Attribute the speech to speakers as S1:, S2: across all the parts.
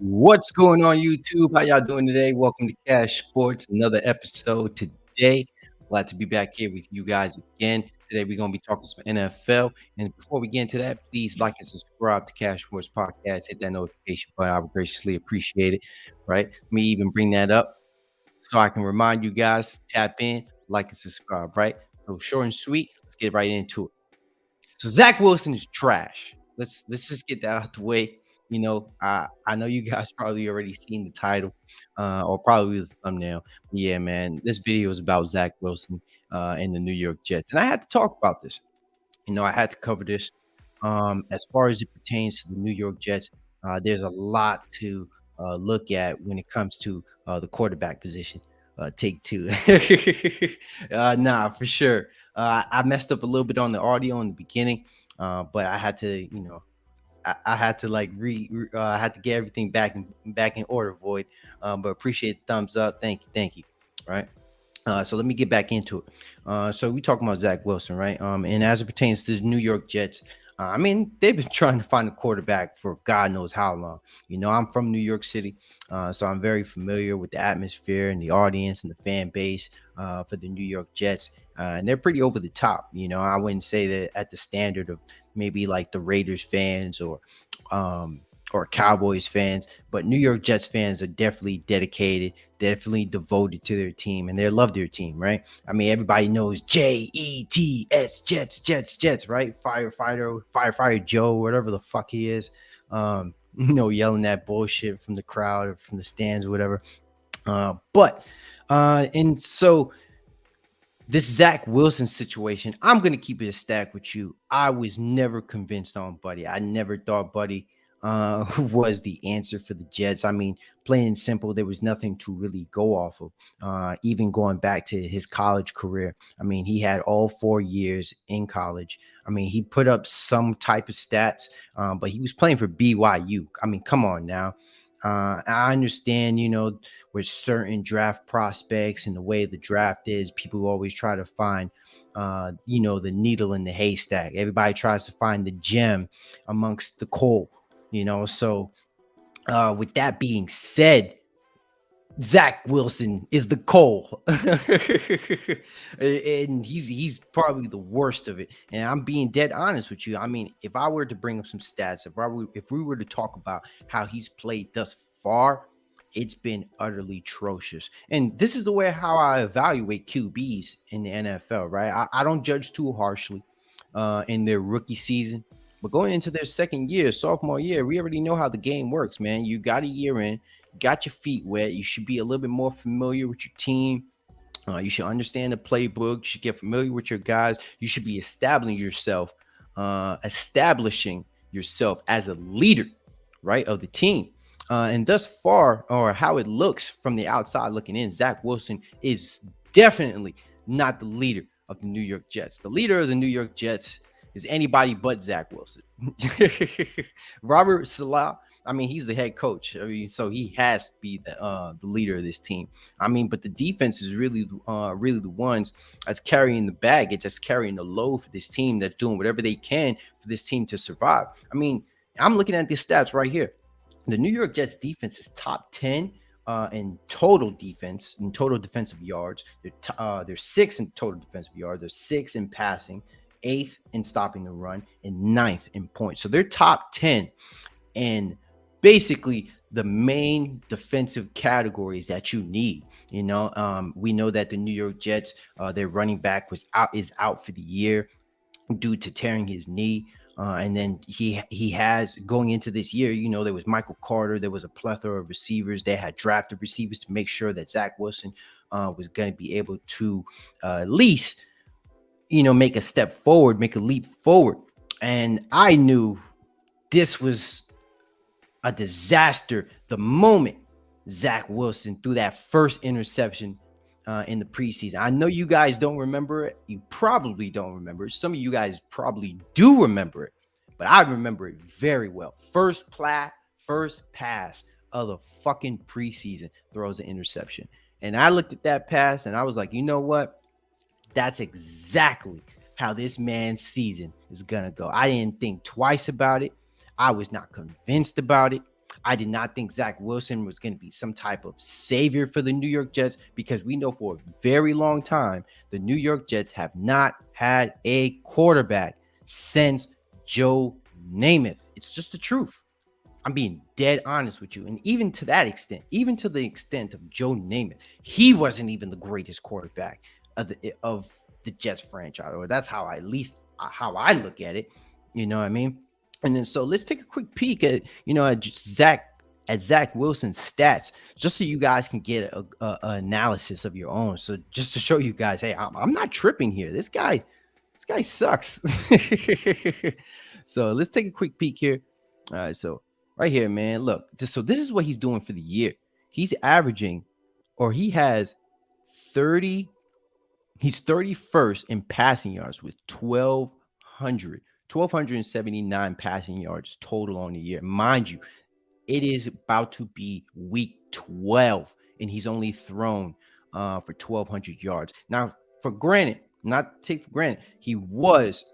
S1: What's going on YouTube? How y'all doing today? Welcome to Cash Sports, another episode today. Glad to be back here with you guys again. Today we're gonna be talking some NFL. And before we get into that, please like and subscribe to Cash Sports Podcast. Hit that notification button. I would graciously appreciate it. Right? Let me even bring that up so I can remind you guys, tap in, like and subscribe, right? So short and sweet, let's get right into it. So Zach Wilson is trash. Let's just get that out the way. I know you guys probably already seen the title, or probably the thumbnail. Yeah, man, this video is about Zach Wilson and the New York Jets, and I had to talk about this. I had to cover this. As far as it pertains to the New York Jets, there's a lot to look at when it comes to the quarterback position. Take two. Nah, for sure. I messed up a little bit on the audio in the beginning, but I had to, I had to like I had to get everything back in order, Void. But appreciate the thumbs up. Thank you. Right. So let me get back into it. So we talking about Zach Wilson, right? And as it pertains to the New York Jets, I mean, they've been trying to find a quarterback for God knows how long. I'm from New York City, so I'm very familiar with the atmosphere and the audience and the fan base for the New York Jets. And they're pretty over the top. I wouldn't say that at the standard of maybe like the Raiders fans um, or Cowboys fans, but New York Jets fans are definitely dedicated, definitely devoted to their team, and they love their team, right? I mean, everybody knows Jets, Jets, right? Firefighter Joe, whatever the fuck he is, yelling that bullshit from the crowd or from the stands or whatever. And so this Zach Wilson situation, I'm gonna keep it a stack with you. I was never convinced on Buddy. I never thought Buddy was the answer for the Jets. I mean, plain and simple, there was nothing to really go off of. Even going back to his college career, I mean, he had all 4 years in college. I mean, he put up some type of stats, but he was playing for BYU. I mean, come on now. I understand, with certain draft prospects and the way the draft is, people always try to find, the needle in the haystack. Everybody tries to find the gem amongst the coal, So, with that being said, Zach Wilson is the coal, and he's probably the worst of it. And I'm being dead honest with you. I mean, if I were to bring up some stats, if we were to talk about how he's played thus far, it's been utterly atrocious. And this is the way how I evaluate QBs in the NFL. Right, I don't judge too harshly in their rookie season, but going into their second year, sophomore year, we already know how the game works, man. You got a year in, got your feet wet. You should be a little bit more familiar with your team. You should understand the playbook. You should get familiar with your guys. You should be establishing yourself as a leader, right, of the team. And thus far, or how it looks from the outside looking in, Zach Wilson is definitely not the leader of the New York Jets. The leader of the New York Jets is anybody but Zach Wilson. Robert Salah, I mean, he's the head coach. I mean, so he has to be the leader of this team. I mean, but the defense is really the ones that's carrying the bag. It's just carrying the load for this team, that's doing whatever they can for this team to survive. I mean, I'm looking at these stats right here. The New York Jets defense is top 10 in total defense, in total defensive yards. They're sixth in total defensive yards. They're sixth in passing, eighth in stopping the run, and ninth in points. So they're top 10 and basically the main defensive categories that you need. We know that the New York Jets, their running back is out for the year due to tearing his knee. And then he has going into this year, there was Michael Carter, there was a plethora of receivers. They had drafted receivers to make sure that Zach Wilson was going to be able to at least, make a step forward, make a leap forward. And I knew this was a disaster the moment Zach Wilson threw that first interception in the preseason. I know you guys don't remember it. You probably don't remember it. Some of you guys probably do remember it, but I remember it very well. First pass of the fucking preseason, throws an interception. And I looked at that pass and I was like, you know what? That's exactly how this man's season is going to go. I didn't think twice about it. I was not convinced about it. I did not think Zach Wilson was going to be some type of savior for the New York Jets because we know for a very long time the New York Jets have not had a quarterback since Joe Namath. It's just the truth. I'm being dead honest with you. And even to that extent, even to the extent of Joe Namath, he wasn't even the greatest quarterback of the Jets franchise, or that's how I, at least how I look at it. You know what I mean? And then so let's take a quick peek at Zach Wilson's stats, just so you guys can get a analysis of your own. So just to show you guys, hey, I'm not tripping here. This guy sucks. So let's take a quick peek here. All right, so right here, man. Look, this is what he's doing for the year. He's averaging, or he has 30. He's 31st in passing yards with 1,279 passing yards total on the year. Mind you, it is about to be week 12, and he's only thrown for 1,200 yards. Now, not take for granted, he was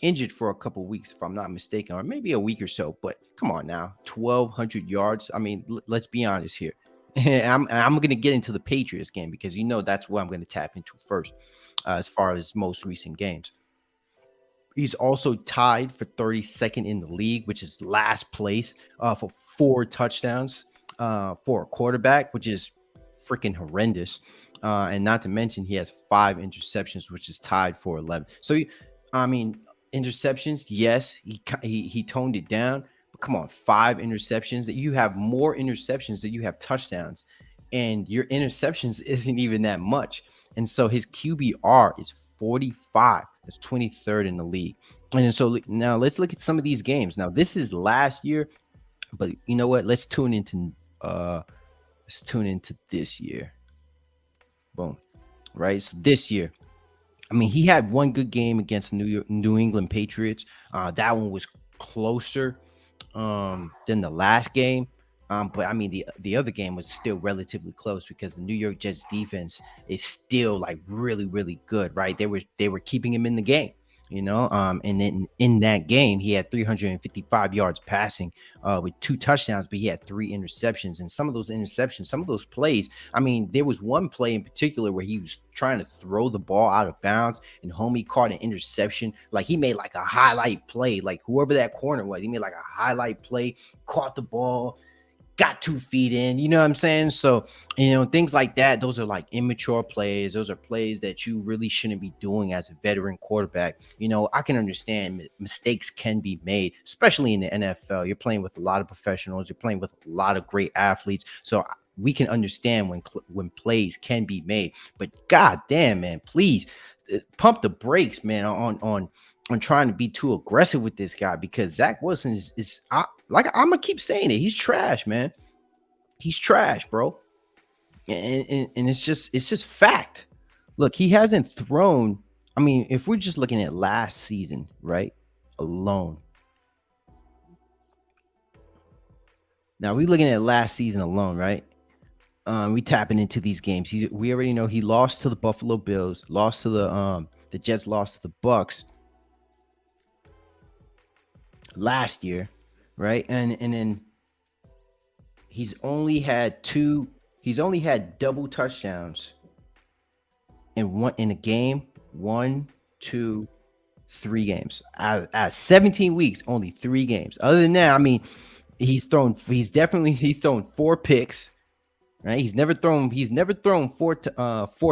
S1: injured for a couple of weeks, if I'm not mistaken, or maybe a week or so. But come on now, 1,200 yards. I mean, let's be honest here. I'm going to get into the Patriots game because that's what I'm going to tap into first, as far as most recent games. He's also tied for 32nd in the league, which is last place for 4 touchdowns for a quarterback, which is freaking horrendous. And not to mention, he has 5 interceptions, which is tied for 11. So, I mean, interceptions, yes, he toned it down. But come on, 5 interceptions. That you have more interceptions than you have touchdowns, and your interceptions isn't even that much. And so his QBR is 45. That's 23rd in the league. And so now let's look at some of these games. Now this is last year, but you know what? Let's tune into this year. Boom. Right. So this year, I mean, he had one good game against the New England Patriots. That one was closer than the last game. But I mean, the other game was still relatively close because the New York Jets defense is still like really, really good, right? They were keeping him in the game, and then in that game, he had 355 yards passing with 2 touchdowns, but he had 3 interceptions. And some of those interceptions, some of those plays, I mean, there was one play in particular where he was trying to throw the ball out of bounds and homie caught an interception. Like he made like a highlight play, like whoever that corner was, he made like a highlight play, caught the ball, got 2 feet in, you know what I'm saying? So, things like that, those are like immature plays. Those are plays that you really shouldn't be doing as a veteran quarterback. I can understand mistakes can be made, especially in the NFL. You're playing with a lot of professionals. You're playing with a lot of great athletes. So we can understand when plays can be made. But god damn, man, please pump the brakes, man, on trying to be too aggressive with this guy, because Zach Wilson is like I'm gonna keep saying it. He's trash, man. He's trash, bro. And it's just fact. Look, he hasn't thrown. I mean, if we're just looking at last season, right, alone. Now we're looking at last season alone, right? We tapping into these games. We already know he lost to the Buffalo Bills, lost to the Jets, lost to the Bucks last year, right? And then he's only had double touchdowns in a game, 1, 2, 3 games. Out of 17 weeks, only 3 games. Other than that, I mean, he's thrown 4 picks, right? He's never thrown 4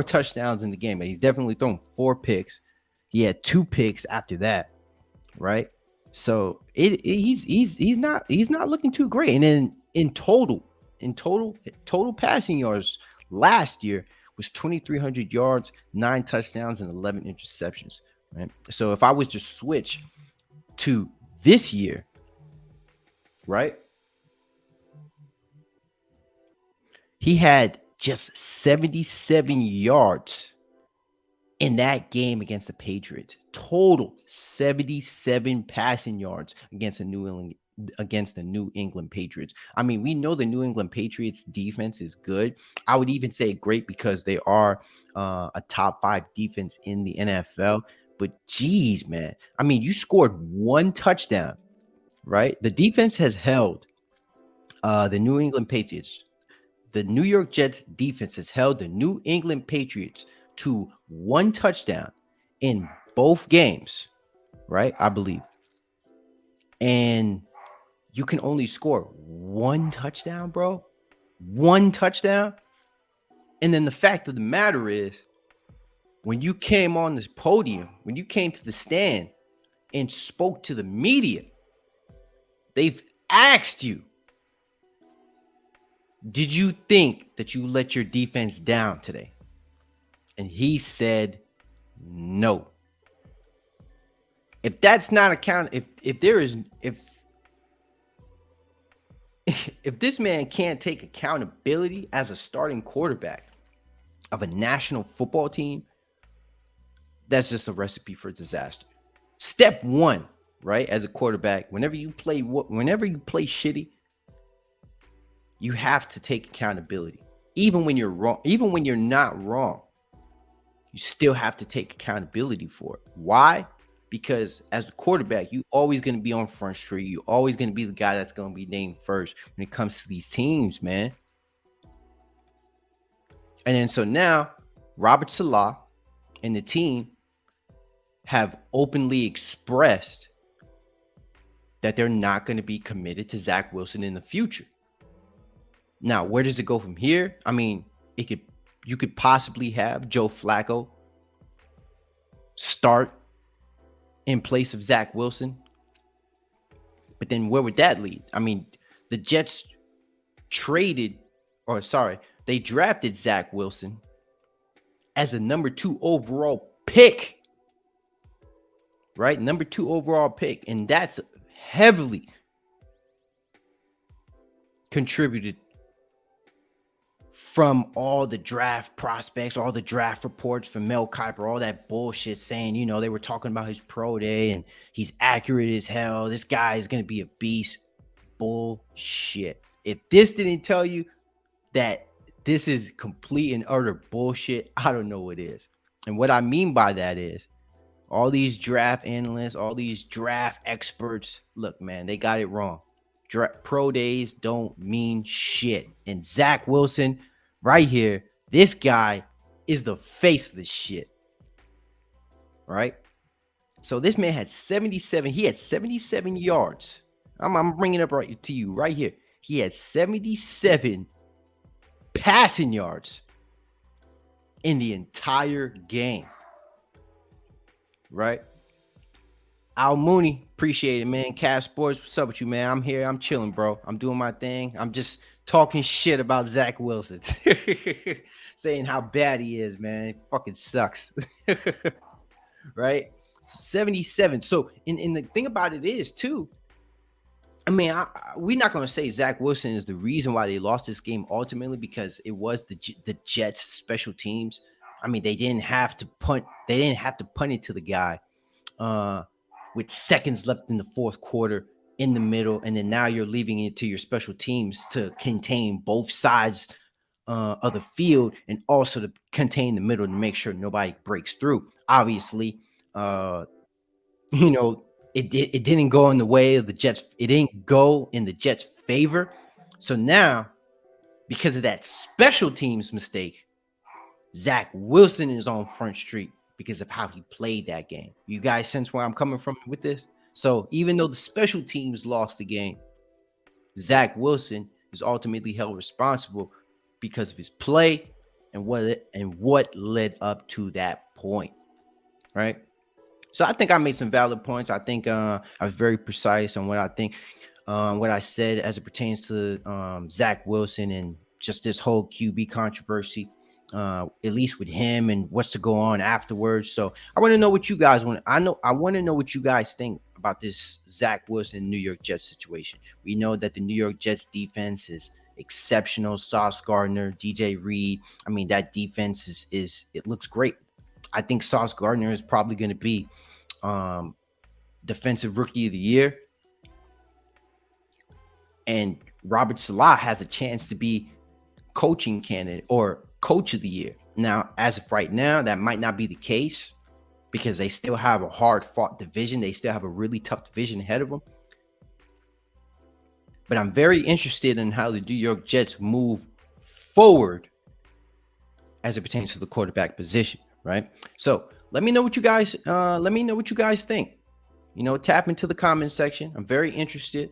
S1: touchdowns in the game, but he's definitely thrown 4 picks. He had 2 picks after that, right? So he's not looking too great. And then in total passing yards last year was 2,300 yards, 9 touchdowns, and 11 interceptions. Right. So if I was to switch to this year, right, he had just 77 yards in that game against the Patriots. Total 77 passing yards against the New England Patriots. I mean, we know the New England Patriots defense is good. I would even say great because they are a top 5 defense in the NFL. But geez, man, I mean, you scored 1 touchdown, right? The defense has held The New England Patriots. The New York Jets defense has held the New England Patriots to one touchdown in both games, right? I believe. And you can only score one touchdown, bro. One touchdown. And then the fact of the matter is, when you came on this podium, when you came to the stand and spoke to the media, they've asked you, did you think that you let your defense down today? And he said no. If that's not account, if there is if this man can't take accountability as a starting quarterback of a national football team, that's just a recipe for disaster. Step one, right? As a quarterback, whenever you play shitty, you have to take accountability. Even when you're wrong, even when you're not wrong, you still have to take accountability for it. Why? Because as the quarterback, you always going to be on Front Street. You're always going to be the guy that's going to be named first when it comes to these teams, man. And then so now, Robert Saleh and the team have openly expressed that they're not going to be committed to Zach Wilson in the future. Now, where does it go from here? I mean, you could possibly have Joe Flacco start in place of Zach Wilson. But then where would that lead? I mean, the Jets they drafted Zach Wilson as a number 2 overall pick. Right? Number 2 overall pick. And that's heavily contributed from all the draft prospects, all the draft reports from Mel Kiper, all that bullshit saying, they were talking about his pro day and he's accurate as hell. This guy is going to be a beast. Bullshit. If this didn't tell you that this is complete and utter bullshit, I don't know what is. And what I mean by that is all these draft analysts, all these draft experts, look, man, they got it wrong. Pro days don't mean shit. And Zach Wilson, right here, this guy is the face of the shit. Right? So this man had 77. He had 77 yards. I'm bringing it up right to you right here. He had 77 passing yards in the entire game. Right? Al Mooney, appreciate it, man. CashSports, what's up with you, man? I'm here. I'm chilling, bro. I'm doing my thing. I'm just talking shit about Zach Wilson. Saying how bad he is, man. It fucking sucks. Right? 77. So, and the thing about it is, too, I mean, we're not going to say Zach Wilson is the reason why they lost this game ultimately, because it was the Jets' special teams. I mean, they didn't have to punt. They didn't have to punt it to the guy with seconds left in the fourth quarter in the middle. And then now you're leaving it to your special teams to contain both sides of the field and also to contain the middle to make sure nobody breaks through. Obviously, it didn't go in the way of the Jets. It didn't go in the Jets' favor. So now, because of that special teams mistake, Zach Wilson is on Front Street because of how he played that game. You guys sense where I'm coming from with this? So even though the special teams lost the game, Zach Wilson is ultimately held responsible because of his play and what led up to that point, right? So I think I made some valid points. I think I was very precise on what I think, what I said as it pertains to Zach Wilson and just this whole QB controversy. At least with him and what's to go on afterwards. So I want to know what you guys want. I want to know what you guys think about this Zach Wilson New York Jets situation. We know that the New York Jets defense is exceptional. Sauce Gardner, DJ Reed. I mean, that defense is it looks great. I think Sauce Gardner is probably going to be defensive rookie of the year. And Robert Saleh has a chance to be coaching candidate or coach of the year. Now, as of right now, that might not be the case because they still have a hard-fought division. They still have a really tough division ahead of them. but I'm very interested in how the New York Jets move forward as it pertains to the quarterback position, right? So let me know what you guys think. Tap into the comment section. I'm very interested.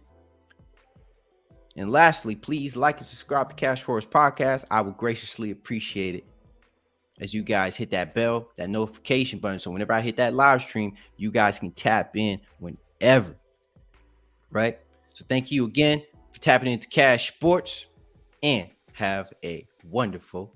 S1: And lastly, please like and subscribe to CashSports Podcast. I would graciously appreciate it as you guys hit that bell, that notification button. So whenever I hit that live stream, you guys can tap in whenever, right? So thank you again for tapping into Cash Sports and have a wonderful